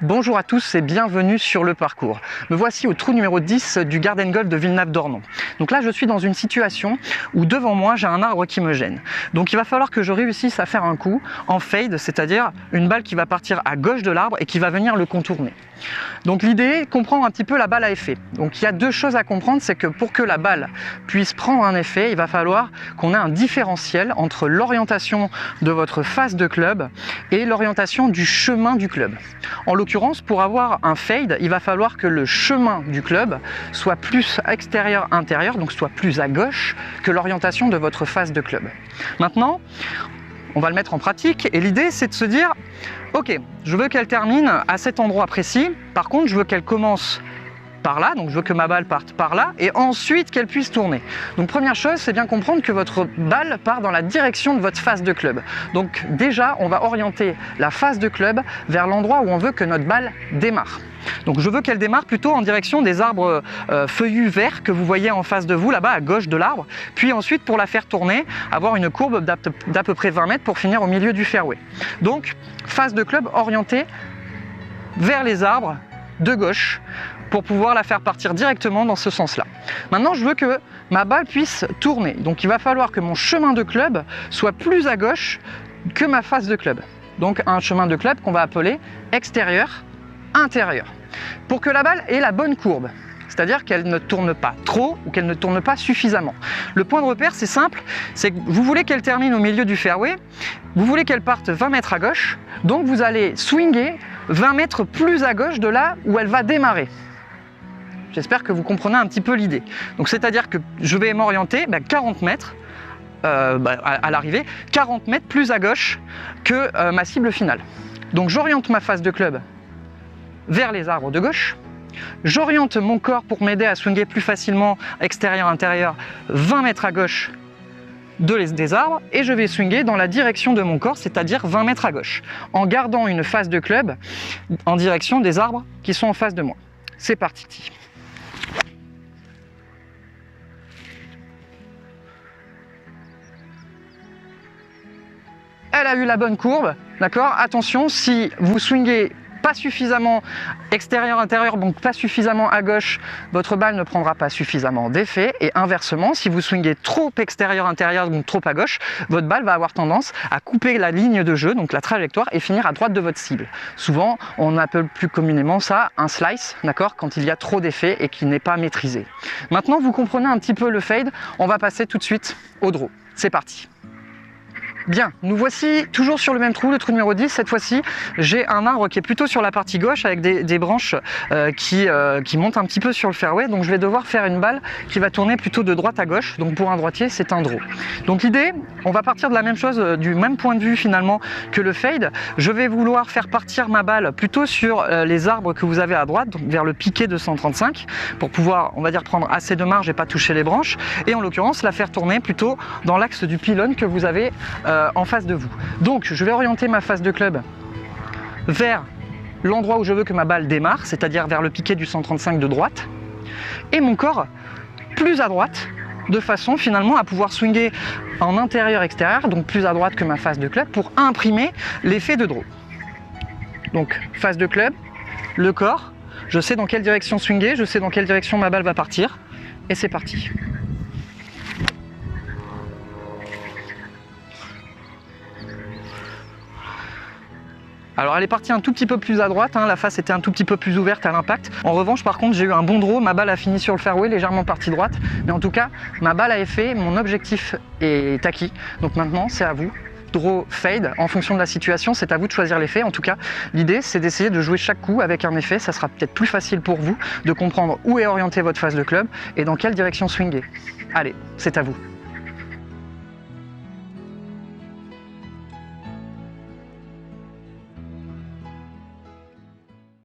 Bonjour à tous et bienvenue sur le parcours. Me voici au trou numéro 10 du Garden Golf de Villenave-d'Ornon. Donc là je suis dans une situation où devant moi j'ai un arbre qui me gêne. Donc il va falloir que je réussisse à faire un coup en fade, c'est-à-dire une balle qui va partir à gauche de l'arbre et qui va venir le contourner. Donc l'idée, comprendre un petit peu la balle à effet. Donc il y a deux choses à comprendre, c'est que pour que la balle puisse prendre un effet, il va falloir qu'on ait un différentiel entre l'orientation de votre face de club et l'orientation du chemin du club. En l'occurrence, pour avoir un fade, il va falloir que le chemin du club soit plus extérieur-intérieur, donc soit plus à gauche que l'orientation de votre face de club. Maintenant, on va le mettre en pratique et l'idée c'est de se dire ok, je veux qu'elle termine à cet endroit précis, par contre je veux qu'elle commence par là, donc je veux que ma balle parte par là et ensuite qu'elle puisse tourner. Donc première chose, c'est bien comprendre que votre balle part dans la direction de votre face de club. Donc déjà, on va orienter la face de club vers l'endroit où on veut que notre balle démarre. Donc je veux qu'elle démarre plutôt en direction des arbres feuillus verts que vous voyez en face de vous, là-bas à gauche de l'arbre. Puis ensuite, pour la faire tourner, avoir une courbe d'à peu près 20 mètres pour finir au milieu du fairway. Donc face de club orientée vers les arbres de gauche pour pouvoir la faire partir directement dans ce sens-là. Maintenant, je veux que ma balle puisse tourner. Donc il va falloir que mon chemin de club soit plus à gauche que ma face de club. Donc un chemin de club qu'on va appeler extérieur-intérieur. Pour que la balle ait la bonne courbe, c'est-à-dire qu'elle ne tourne pas trop ou qu'elle ne tourne pas suffisamment. Le point de repère, c'est simple, c'est que vous voulez qu'elle termine au milieu du fairway, vous voulez qu'elle parte 20 mètres à gauche, donc vous allez swinger 20 mètres plus à gauche de là où elle va démarrer. J'espère que vous comprenez un petit peu l'idée. Donc c'est-à-dire que je vais m'orienter 40 mètres à l'arrivée, 40 mètres plus à gauche que ma cible finale. Donc j'oriente ma face de club vers les arbres de gauche. J'oriente mon corps pour m'aider à swinger plus facilement extérieur-intérieur 20 mètres à gauche des arbres et je vais swinger dans la direction de mon corps, c'est-à-dire 20 mètres à gauche, en gardant une face de club en direction des arbres qui sont en face de moi. C'est parti. Elle a eu la bonne courbe, d'accord? Attention, si vous swingez pas suffisamment extérieur-intérieur, donc pas suffisamment à gauche, votre balle ne prendra pas suffisamment d'effet. Et inversement, si vous swingez trop extérieur-intérieur, donc trop à gauche, votre balle va avoir tendance à couper la ligne de jeu, donc la trajectoire, et finir à droite de votre cible. Souvent, on appelle plus communément ça un slice, d'accord, quand il y a trop d'effet et qui n'est pas maîtrisé. Maintenant, vous comprenez un petit peu le fade, on va passer tout de suite au draw. C'est parti. Bien, nous voici toujours sur le même trou, le trou numéro 10. Cette fois-ci, j'ai un arbre qui est plutôt sur la partie gauche avec des branches qui montent un petit peu sur le fairway. Donc je vais devoir faire une balle qui va tourner plutôt de droite à gauche. Donc pour un droitier, c'est un draw. Donc l'idée, on va partir de la même chose, du même point de vue finalement que le fade. Je vais vouloir faire partir ma balle plutôt sur les arbres que vous avez à droite, donc vers le piquet de 135, pour pouvoir, on va dire, prendre assez de marge et pas toucher les branches. Et en l'occurrence, la faire tourner plutôt dans l'axe du pylône que vous avez en face de vous. Donc je vais orienter ma face de club vers l'endroit où je veux que ma balle démarre, c'est-à-dire vers le piquet du 135 de droite, et mon corps plus à droite, de façon finalement à pouvoir swinger en intérieur-extérieur, donc plus à droite que ma face de club, pour imprimer l'effet de draw. Donc face de club, le corps, je sais dans quelle direction swinger, je sais dans quelle direction ma balle va partir, et c'est parti. Alors elle est partie un tout petit peu plus à droite, la face était un tout petit peu plus ouverte à l'impact. En revanche, par contre, j'ai eu un bon draw, ma balle a fini sur le fairway, légèrement partie droite. Mais en tout cas, ma balle a effet, mon objectif est acquis. Donc maintenant, c'est à vous. Draw, fade, en fonction de la situation, c'est à vous de choisir l'effet. En tout cas, l'idée, c'est d'essayer de jouer chaque coup avec un effet. Ça sera peut-être plus facile pour vous de comprendre où est orientée votre face de club et dans quelle direction swinger. Allez, c'est à vous.